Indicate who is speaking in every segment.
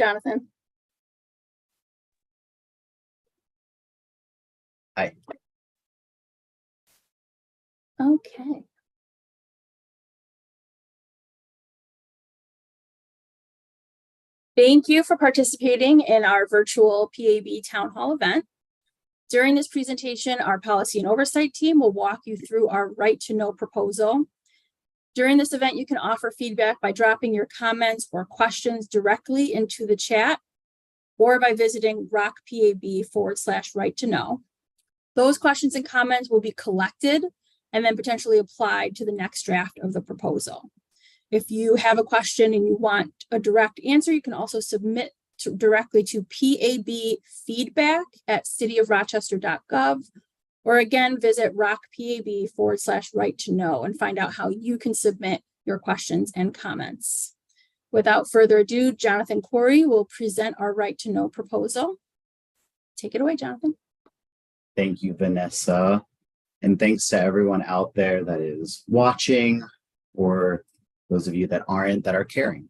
Speaker 1: Jonathan.
Speaker 2: Hi.
Speaker 1: Okay. Thank you for participating in our virtual PAB Town Hall event. During this presentation, our policy and oversight team will walk you through our right to know proposal. During this event, you can offer feedback by dropping your comments or questions directly into the chat or by visiting rockpab/right to know. Those questions and comments will be collected and then potentially applied to the next draft of the proposal. If you have a question and you want a direct answer, you can also submit directly to pabfeedback@cityofrochester.gov, or again, visit rockpab/right to know and find out how you can submit your questions and comments. Without further ado, Jonathan Corey will present our right to know proposal. Take it away, Jonathan.
Speaker 2: Thank you, Vanessa. And thanks to everyone out there that is watching, or those of you that aren't, that are caring.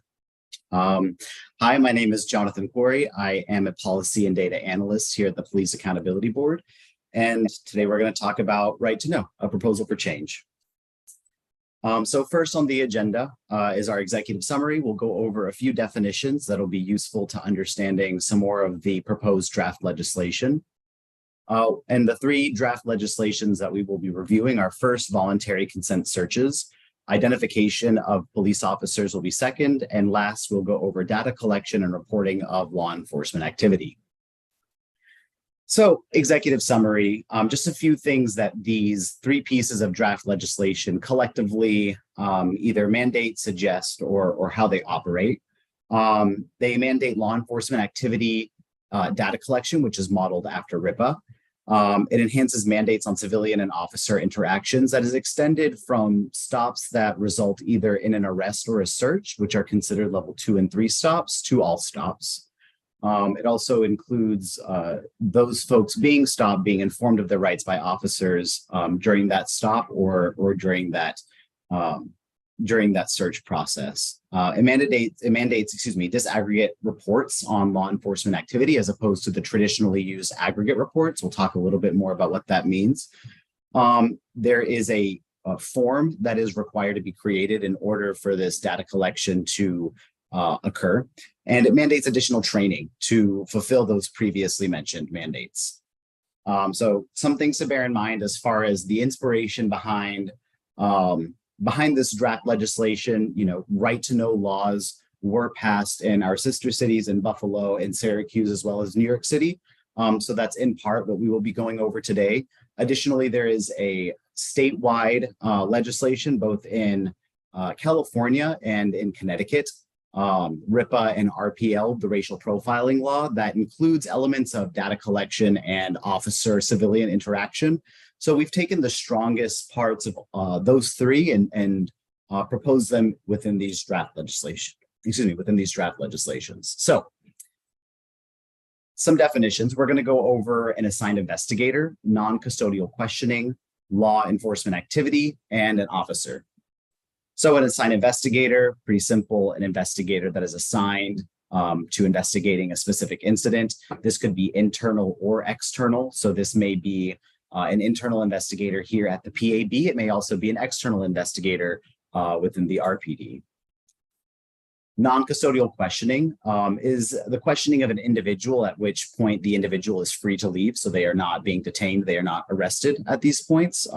Speaker 2: Hi, my name is Jonathan Corey. I am a policy and data analyst here at the Police Accountability Board. And today we're going to talk about Right to Know, a proposal for change. So first on the agenda is our executive summary. We'll go over a few definitions that'll be useful to understanding some more of the proposed draft legislation. And the three draft legislations that we will be reviewing are first, voluntary consent searches. Identification of police officers will be second, and last, we'll go over data collection and reporting of law enforcement activity. So, executive summary, just a few things that these three pieces of draft legislation collectively either mandate, suggest, or how they operate. They mandate law enforcement activity data collection, which is modeled after RIPA. It enhances mandates on civilian and officer interactions that is extended from stops that result either in an arrest or a search, which are considered level 2 and 3 stops, to all stops. It also includes those folks being stopped being informed of their rights by officers during that stop or during that search process. It mandates disaggregate reports on law enforcement activity as opposed to the traditionally used aggregate reports. We'll talk a little bit more about what that means. There is a form that is required to be created in order for this data collection to occur, and it mandates additional training to fulfill those previously mentioned mandates. So some things to bear in mind as far as the inspiration behind this draft legislation. Right to know laws were passed in our sister cities in Buffalo and Syracuse, as well as New York City. So that's in part what we will be going over today. Additionally, there is a statewide legislation, both in California and in Connecticut, RIPA and RPL, the racial profiling law, that includes elements of data collection and officer-civilian interaction. So we've taken the strongest parts of those three and proposed them within these draft legislations. So some definitions. We're going to go over an assigned investigator, non-custodial questioning, law enforcement activity, and an officer. So an assigned investigator, pretty simple, an investigator that is assigned to investigating a specific incident. This could be internal or external. So this may be an internal investigator here at the PAB. It may also be an external investigator within the RPD. Non-custodial questioning is the questioning of an individual, at which point the individual is free to leave. So they are not being detained. They are not arrested at these points.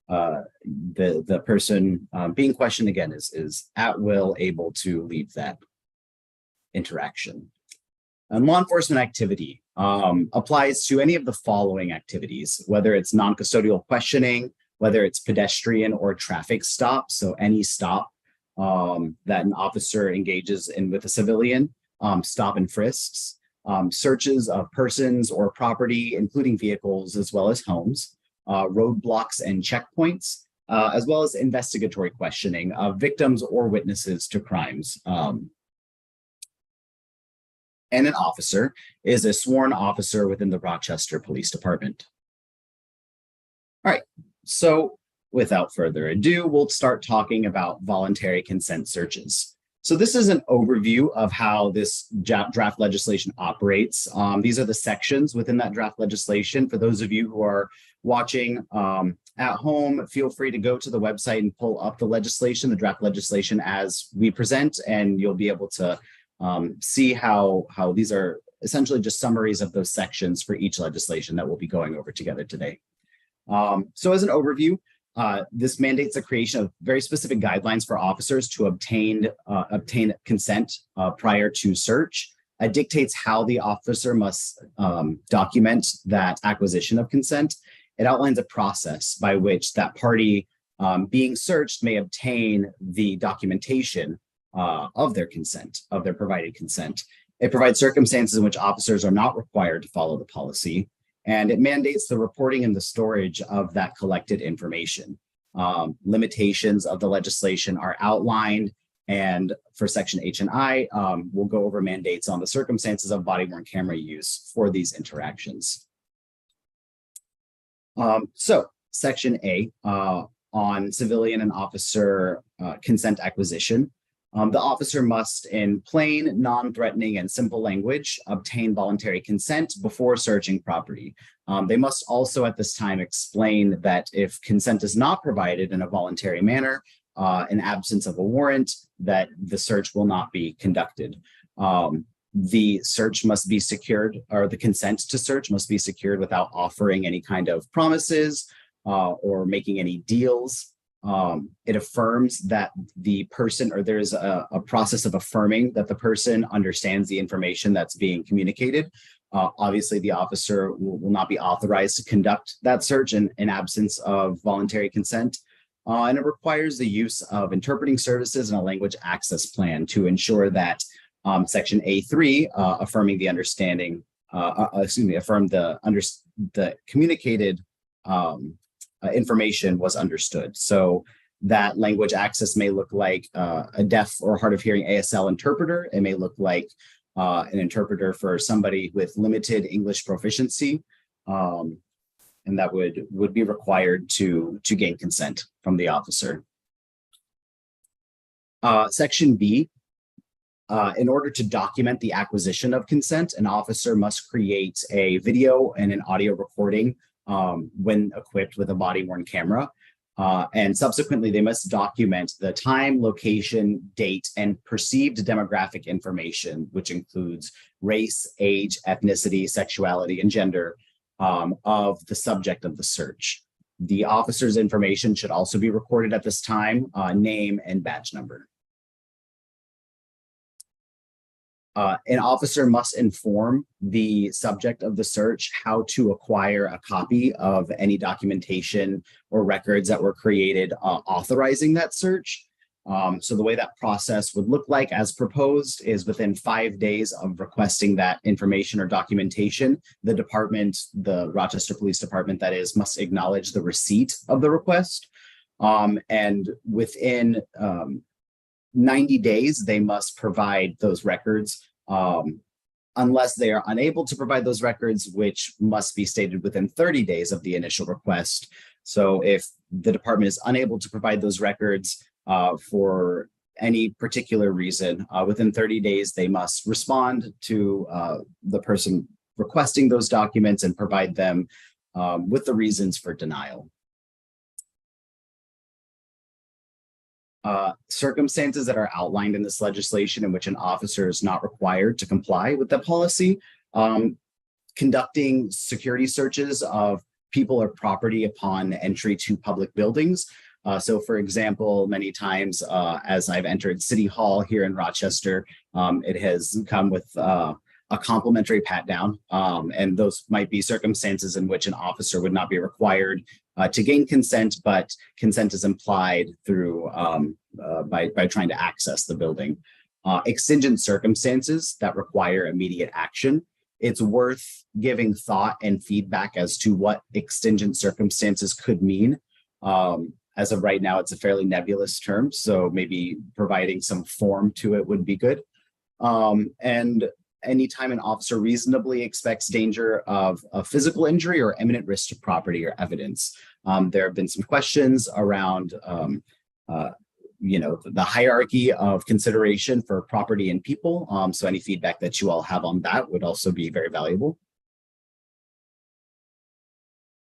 Speaker 2: The person being questioned, again, is at will able to leave that interaction. And law enforcement activity applies to any of the following activities, whether it's non-custodial questioning, whether it's pedestrian or traffic stop. So any stop that an officer engages in with a civilian, stop and frisks, searches of persons or property, including vehicles as well as homes, roadblocks and checkpoints, as well as investigatory questioning of victims or witnesses to crimes. And an officer is a sworn officer within the Rochester Police Department. All right, so without further ado, we'll start talking about voluntary consent searches. So this is an overview of how this draft legislation operates. These are the sections within that draft legislation. For those of you who are watching at home, feel free to go to the website and pull up the legislation, the draft legislation as we present, and you'll be able to see how these are essentially just summaries of those sections for each legislation that we'll be going over together today. So as an overview, this mandates the creation of very specific guidelines for officers to obtain consent prior to search. It dictates how the officer must document that acquisition of consent. It outlines a process by which that party being searched may obtain the documentation of their consent, of their provided consent. It provides circumstances in which officers are not required to follow the policy, and it mandates the reporting and the storage of that collected information. Limitations of the legislation are outlined, and for section H and I, we'll go over mandates on the circumstances of body-worn camera use for these interactions. So section A on civilian and officer consent acquisition. The officer must, in plain, non-threatening, and simple language, obtain voluntary consent before searching property. They must also at this time explain that if consent is not provided in a voluntary manner, in absence of a warrant, that the search will not be conducted. The search must be secured, or the consent to search must be secured without offering any kind of promises or making any deals. It affirms that the person, or there's a process of affirming that the person understands the information that's being communicated. Obviously, the officer will not be authorized to conduct that search in absence of voluntary consent. And it requires the use of interpreting services and a language access plan to ensure that section A3, affirming the understanding, affirm the communicated information was understood. So that language access may look like a deaf or hard of hearing ASL interpreter. It may look like an interpreter for somebody with limited English proficiency. And that would be required to gain consent from the officer. Section B, in order to document the acquisition of consent, an officer must create a video and an audio recording when equipped with a body-worn camera. And subsequently, they must document the time, location, date, and perceived demographic information, which includes race, age, ethnicity, sexuality, and gender of the subject of the search. The officer's information should also be recorded at this time, name and badge number. An officer must inform the subject of the search how to acquire a copy of any documentation or records that were created authorizing that search. So the way that process would look like as proposed is within 5 days of requesting that information or documentation, the department, the Rochester Police Department that is, must acknowledge the receipt of the request. And within 90 days, they must provide those records unless they are unable to provide those records, which must be stated within 30 days of the initial request. So if the department is unable to provide those records for any particular reason, within 30 days, they must respond to the person requesting those documents and provide them with the reasons for denial. Circumstances that are outlined in this legislation in which an officer is not required to comply with the policy, conducting security searches of people or property upon entry to public buildings. So for example, many times as I've entered City Hall here in Rochester, it has come with a complimentary pat down. And those might be circumstances in which an officer would not be required to gain consent, but consent is implied through by trying to access the building. Exigent circumstances that require immediate action. It's worth giving thought and feedback as to what exigent circumstances could mean. As of right now, it's a fairly nebulous term, so maybe providing some form to it would be good. And anytime an officer reasonably expects danger of a physical injury or imminent risk to property or evidence. There have been some questions around the hierarchy of consideration for property and people. So any feedback that you all have on that would also be very valuable.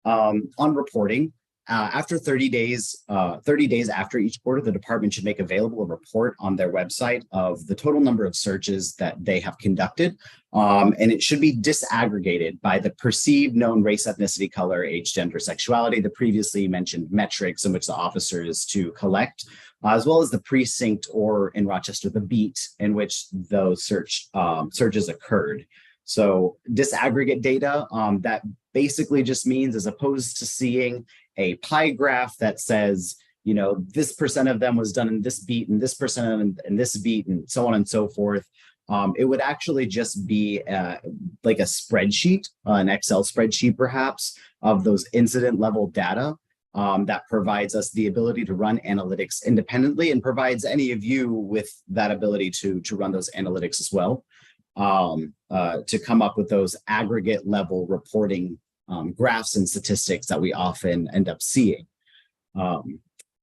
Speaker 2: On reporting, after 30 days after each quarter, the department should make available a report on their website of the total number of searches that they have conducted. And it should be disaggregated by the perceived known race, ethnicity, color, age, gender, sexuality, the previously mentioned metrics in which the officer is to collect, as well as the precinct, or in Rochester, the beat in which those searches occurred. So disaggregate data, that basically just means, as opposed to seeing a pie graph that says, this percent of them was done in this beat and this percent in this beat and so on and so forth. It would actually just be like a spreadsheet, an Excel spreadsheet perhaps, of those incident level data that provides us the ability to run analytics independently, and provides any of you with that ability to run those analytics as well, to come up with those aggregate level reporting graphs and statistics that we often end up seeing.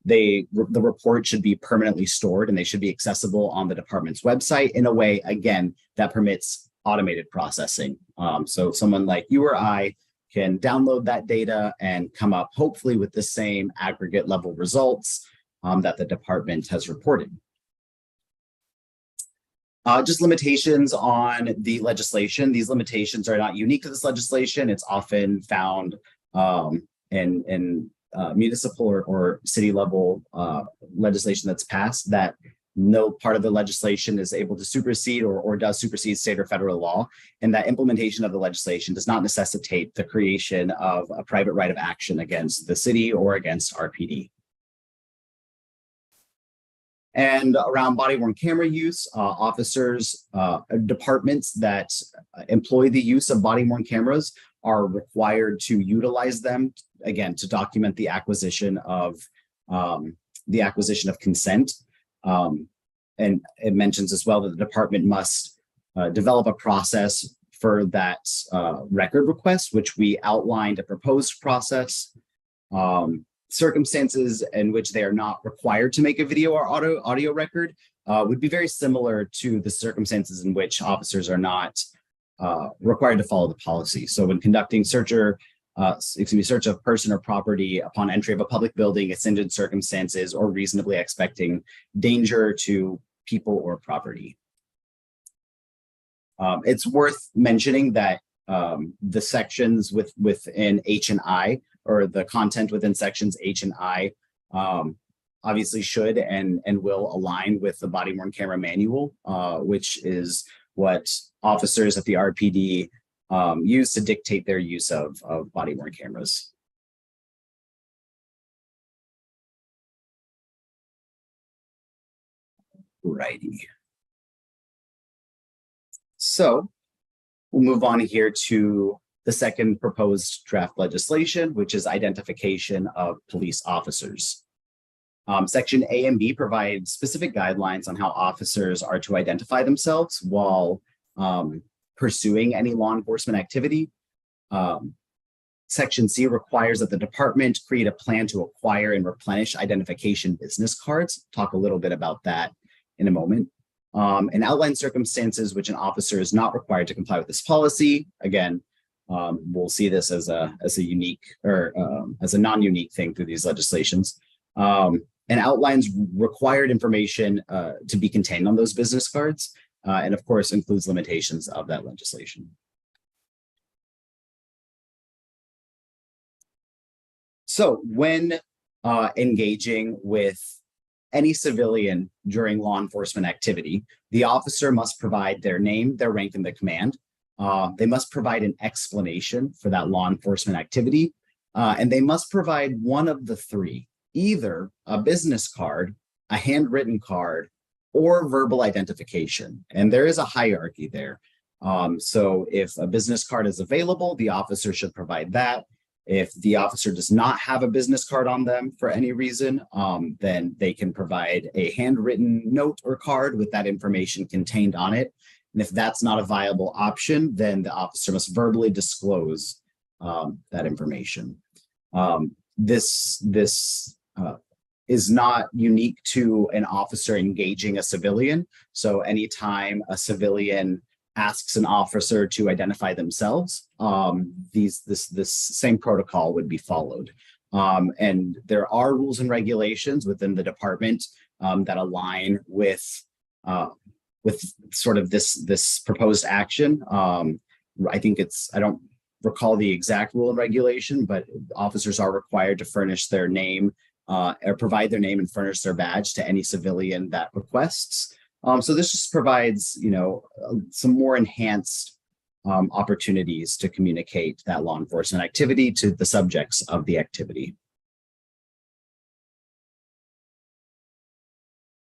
Speaker 2: The report should be permanently stored, and they should be accessible on the department's website in a way, again, that permits automated processing. So someone like you or I can download that data and come up hopefully with the same aggregate level results that the department has reported. Just limitations on the legislation. These limitations are not unique to this legislation. It's often found in municipal or city level legislation that's passed, that no part of the legislation is able to supersede or does supersede state or federal law, and that implementation of the legislation does not necessitate the creation of a private right of action against the city or against RPD. And around body-worn camera use, officers, departments that employ the use of body-worn cameras are required to utilize them, again, to document the acquisition of consent. And it mentions as well that the department must develop a process for that record request, which we outlined a proposed process. Circumstances in which they are not required to make a video or audio record would be very similar to the circumstances in which officers are not required to follow the policy. So when conducting search of person or property upon entry of a public building, exigent circumstances, or reasonably expecting danger to people or property. It's worth mentioning that the sections within H and I, or the content within sections H and I, obviously should and will align with the body-worn camera manual, which is what officers at the RPD use to dictate their use of body-worn cameras. Righty. So we'll move on here to the second proposed draft legislation, which is identification of police officers. Section A and B provide specific guidelines on how officers are to identify themselves while pursuing any law enforcement activity. Section C requires that the department create a plan to acquire and replenish identification business cards. Talk a little bit about that in a moment. And outline circumstances which an officer is not required to comply with this policy. Again, we'll see this as a unique or as a non-unique thing through these legislations, and outlines required information to be contained on those business cards, and of course includes limitations of that legislation. So when engaging with any civilian during law enforcement activity, the officer must provide their name, their rank, and the command. They must provide an explanation for that law enforcement activity, and they must provide one of the three, either a business card, a handwritten card, or verbal identification. And there is a hierarchy there. So if a business card is available, the officer should provide that. If the officer does not have a business card on them for any reason, then they can provide a handwritten note or card with that information contained on it. And if that's not a viable option, then the officer must verbally disclose that information. This is not unique to an officer engaging a civilian. So anytime a civilian asks an officer to identify themselves, this same protocol would be followed. And there are rules and regulations within the department that align with sort of this proposed action. I think I don't recall the exact rule and regulation, but officers are required to furnish their name or provide their name and furnish their badge to any civilian that requests. So this just provides, some more enhanced opportunities to communicate that law enforcement activity to the subjects of the activity.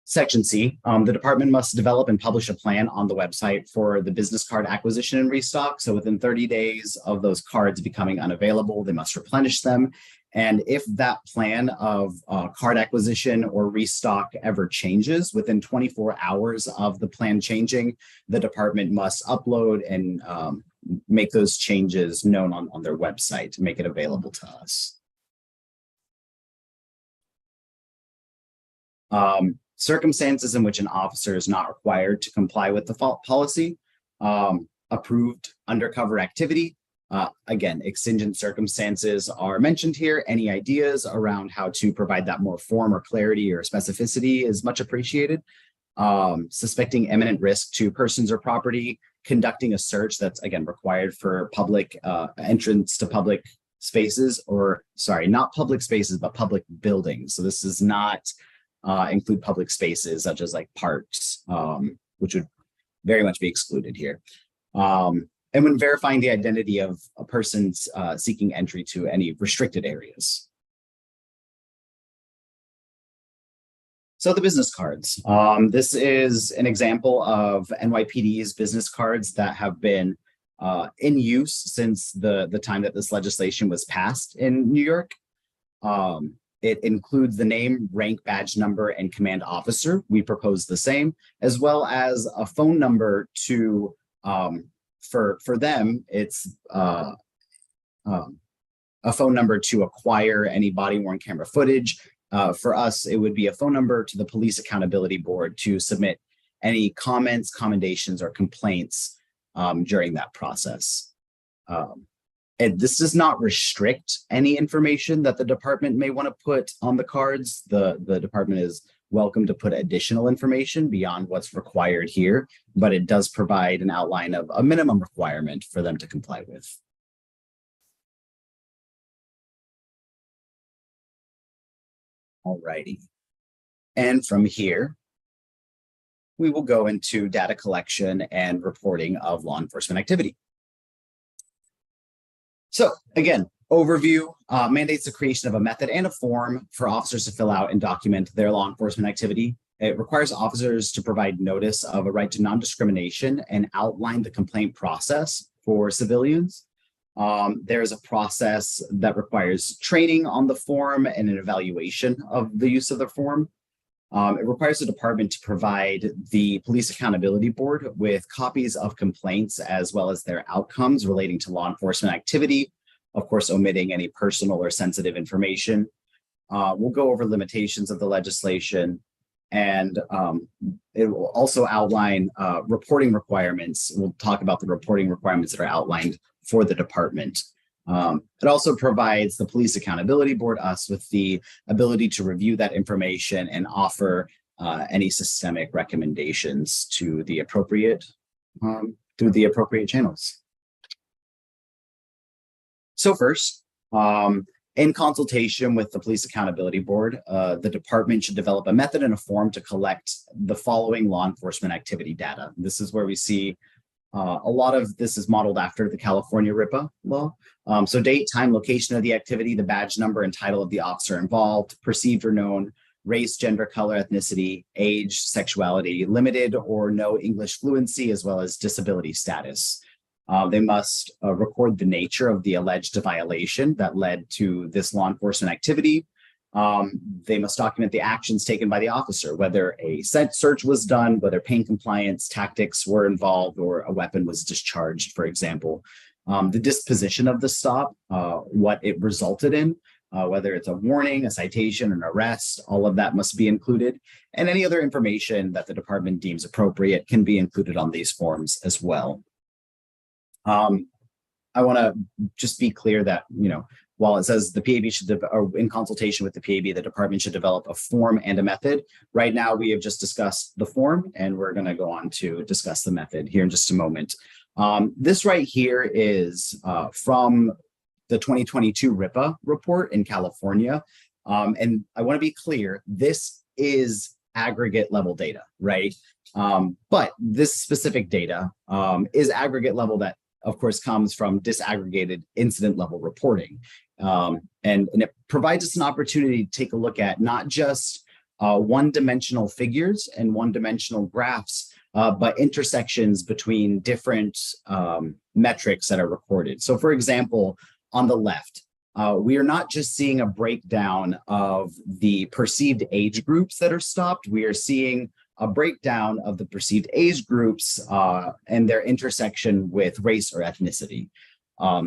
Speaker 2: Section C, the department must develop and publish a plan on the website for the business card acquisition and restock. So within 30 days of those cards becoming unavailable, they must replenish them. And if that plan of card acquisition or restock ever changes within 24 hours of the plan changing, the department must upload and make those changes known on their website to make it available to us. Circumstances in which an officer is not required to comply with the policy, approved undercover activity. Again, exigent circumstances are mentioned here. Any ideas around how to provide that more form or clarity or specificity is much appreciated. Suspecting imminent risk to persons or property, conducting a search that's, again, required for public entrance to public spaces, or sorry, not public spaces, but public buildings. So this does not include public spaces such as like parks, which would very much be excluded here. And when verifying the identity of a person seeking entry to any restricted areas. So the business cards. This is an example of NYPD's business cards that have been in use since the time that this legislation was passed in New York. It includes the name, rank, badge number, and command officer. We propose the same, as well as a phone number to, for them, it's a phone number to acquire any body-worn camera footage. For us, it would be a phone number to the Police Accountability Board to submit any comments, commendations, or complaints during that process. And this does not restrict any information that the department may want to put on the cards. The department is welcome to put additional information beyond what's required here, but it does provide an outline of a minimum requirement for them to comply with. Alrighty. And from here, we will go into data collection and reporting of law enforcement activity. So again, overview mandates the creation of a method and a form for officers to fill out and document their law enforcement activity. It requires officers to provide notice of a right to non-discrimination and outline the complaint process for civilians. There is a process that requires training on the form and an evaluation of the use of the form. It requires the department to provide the Police Accountability Board with copies of complaints as well as their outcomes relating to law enforcement activity, of course, omitting any personal or sensitive information. We'll go over limitations of the legislation, and it will also outline reporting requirements. We'll talk about the reporting requirements that are outlined for the department. It also provides the Police Accountability Board, us, with the ability to review that information and offer any systemic recommendations to the appropriate, through the appropriate channels. So first, in consultation with the Police Accountability Board, the department should develop a method and a form to collect the following law enforcement activity data. This is where we see a lot of this is modeled after the California RIPA law. So date, time, location of the activity, the badge number and title of the officer involved, perceived or known, race, gender, color, ethnicity, age, sexuality, limited or no English fluency, as well as disability status. They must record the nature of the alleged violation that led to this law enforcement activity. They must document the actions taken by the officer, whether a search was done, whether pain compliance tactics were involved, or a weapon was discharged, for example. The disposition of the stop, what it resulted in, whether it's a warning, a citation, an arrest, all of that must be included. And any other information that the department deems appropriate can be included on these forms as well. I want to just be clear that, while it says the PAB should, or in consultation with the PAB, the department should develop a form and a method. Right now, we have just discussed the form, and we're going to go on to discuss the method here in just a moment. This right here is from the 2022 RIPA report in California. And I want to be clear, this is aggregate level data, right? But this specific data is aggregate level that, of course, comes from disaggregated incident level reporting. And it provides us an opportunity to take a look at not just one-dimensional figures and one-dimensional graphs, but intersections between different metrics that are recorded. So for example, on the left, we are not just seeing a breakdown of the perceived age groups that are stopped, we are seeing a breakdown of the perceived age groups and their intersection with race or ethnicity.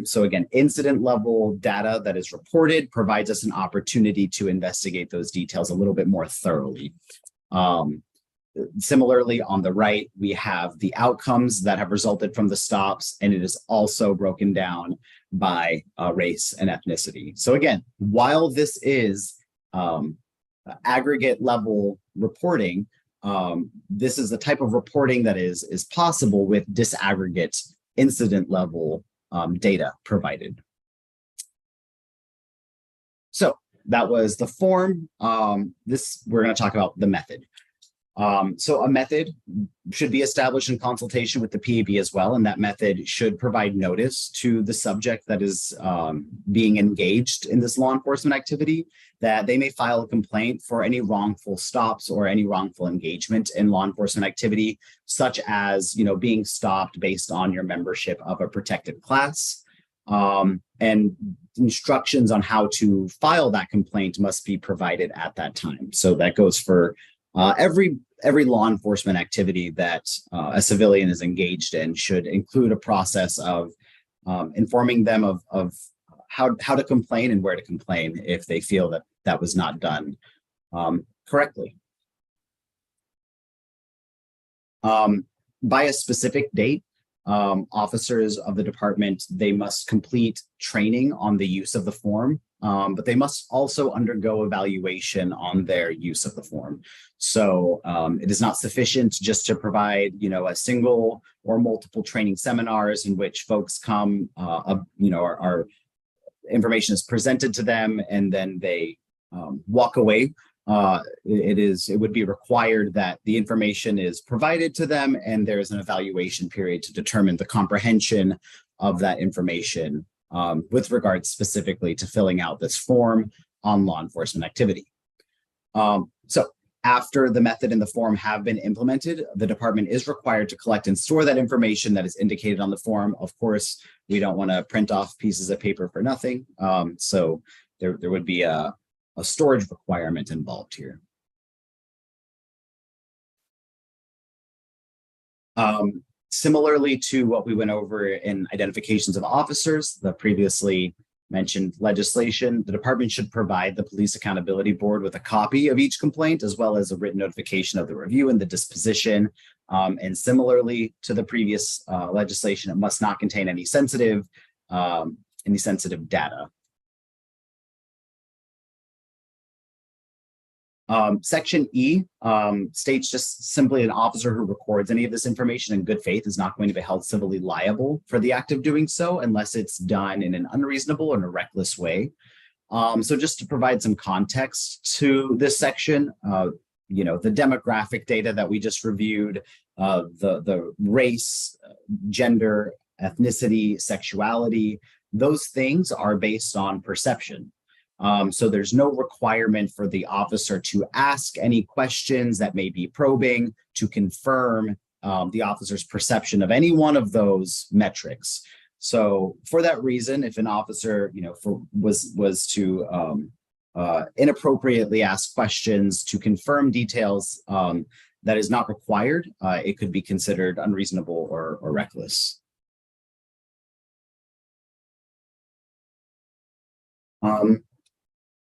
Speaker 2: So again, incident level data that is reported provides us an opportunity to investigate those details a little bit more thoroughly. Similarly, on the right, we have the outcomes that have resulted from the stops, and it is also broken down by race and ethnicity. So again, while this is aggregate level reporting, this is the type of reporting that is possible with disaggregate incident level data provided. So that was the form. We're going to talk about the method. So a method should be established in consultation with the PAB as well, and that method should provide notice to the subject that is being engaged in this law enforcement activity that they may file a complaint for any wrongful stops or any wrongful engagement in law enforcement activity, such as being stopped based on your membership of a protected class. And instructions on how to file that complaint must be provided at that time. So that goes for every law enforcement activity that a civilian is engaged in should include a process of informing them of how to complain and where to complain if they feel that that was not done correctly. By a specific date, officers of the department, they must complete training on the use of the form, but they must also undergo evaluation on their use of the form. So it is not sufficient just to provide, a single or multiple training seminars in which folks come, our information is presented to them and then they walk away. It would be required that the information is provided to them and there's an evaluation period to determine the comprehension of that information with regards specifically to filling out this form on law enforcement activity. So after the method and the form have been implemented, the department is required to collect and store that information that is indicated on the form. Of course, we don't want to print off pieces of paper for nothing. So there would be a storage requirement involved here. Similarly to what we went over in identifications of officers, the previously mentioned legislation, the department should provide the Police Accountability Board with a copy of each complaint, as well as a written notification of the review and the disposition. And similarly to the previous legislation, it must not contain any sensitive data. Section E states just simply an officer who records any of this information in good faith is not going to be held civilly liable for the act of doing so unless it's done in an unreasonable or in a reckless way. So just to provide some context to this section, the demographic data that we just reviewed, the race, gender, ethnicity, sexuality, those things are based on perception. So there's no requirement for the officer to ask any questions that may be probing to confirm the officer's perception of any one of those metrics. So for that reason, if an officer, was to inappropriately ask questions to confirm details that is not required, it could be considered unreasonable or reckless.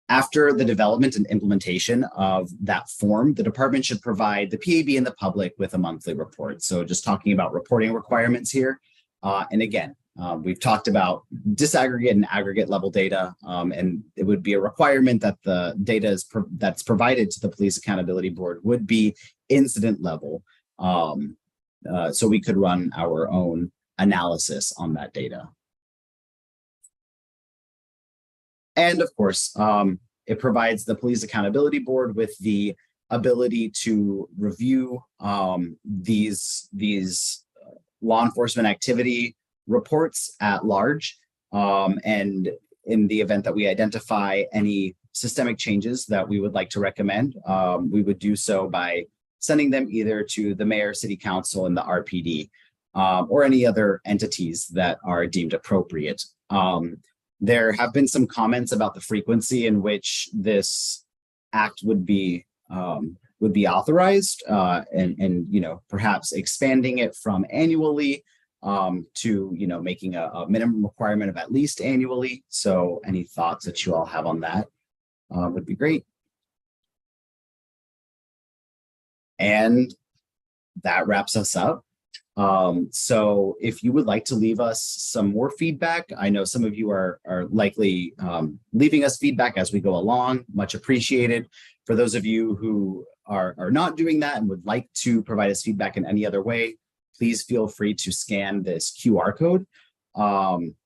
Speaker 2: After the development and implementation of that form, the department should provide the PAB and the public with a monthly report. So just talking about reporting requirements here. And again, we've talked about disaggregate and aggregate level data, and it would be a requirement that the data that's provided to the Police Accountability Board would be incident level. So we could run our own analysis on that data. And of course, it provides the Police Accountability Board with the ability to review these law enforcement activity reports at large. And in the event that we identify any systemic changes that we would like to recommend, we would do so by sending them either to the mayor, city council, and the RPD, or any other entities that are deemed appropriate. There have been some comments about the frequency in which this act would be authorized, and perhaps expanding it from annually to making a minimum requirement of at least annually. So any thoughts that you all have on that would be great. And that wraps us up. So if you would like to leave us some more feedback, I know some of you are likely leaving us feedback as we go along, much appreciated. For those of you who are not doing that and would like to provide us feedback in any other way, please feel free to scan this QR code.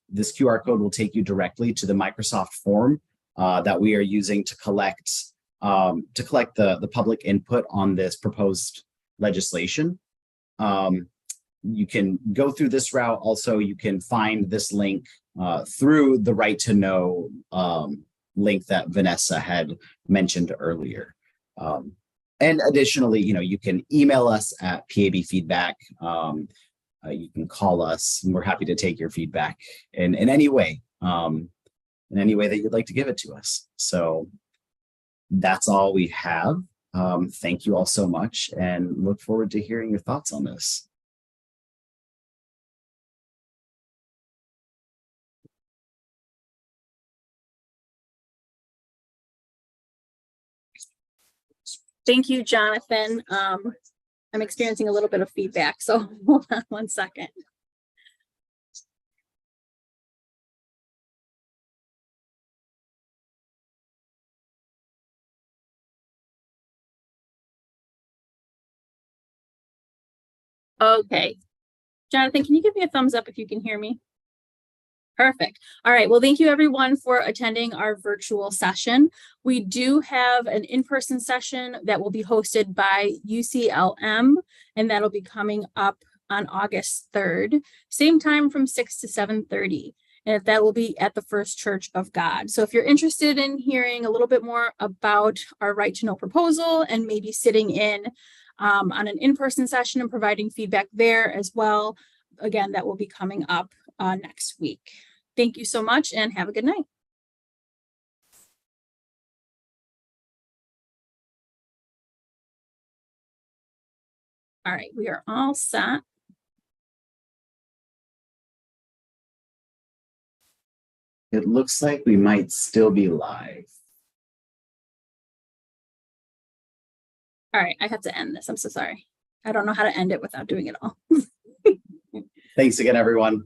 Speaker 2: This QR code will take you directly to the Microsoft form that we are using to collect the public input on this proposed legislation. You can go through this route. Also, you can find this link through the Right to Know link that Vanessa had mentioned earlier. And additionally, you can email us at PAB Feedback. You can call us, and we're happy to take your feedback in any way that you'd like to give it to us. So that's all we have. Thank you all so much, and look forward to hearing your thoughts on this.
Speaker 1: Thank you, Jonathan. I'm experiencing a little bit of feedback, so hold on one second. Okay. Jonathan, can you give me a thumbs up if you can hear me? Perfect. All right. Well, thank you everyone for attending our virtual session. We do have an in-person session that will be hosted by UCLM, and that'll be coming up on August 3rd, same time from 6 to 7:30. And that will be at the First Church of God. So if you're interested in hearing a little bit more about our Right to Know proposal and maybe sitting in on an in-person session and providing feedback there as well, again, that will be coming up next week. Thank you so much and have a good night. All right, we are all set.
Speaker 2: It looks like we might still be live.
Speaker 1: All right, I have to end this. I'm so sorry. I don't know how to end it without doing it all.
Speaker 2: Thanks again, everyone.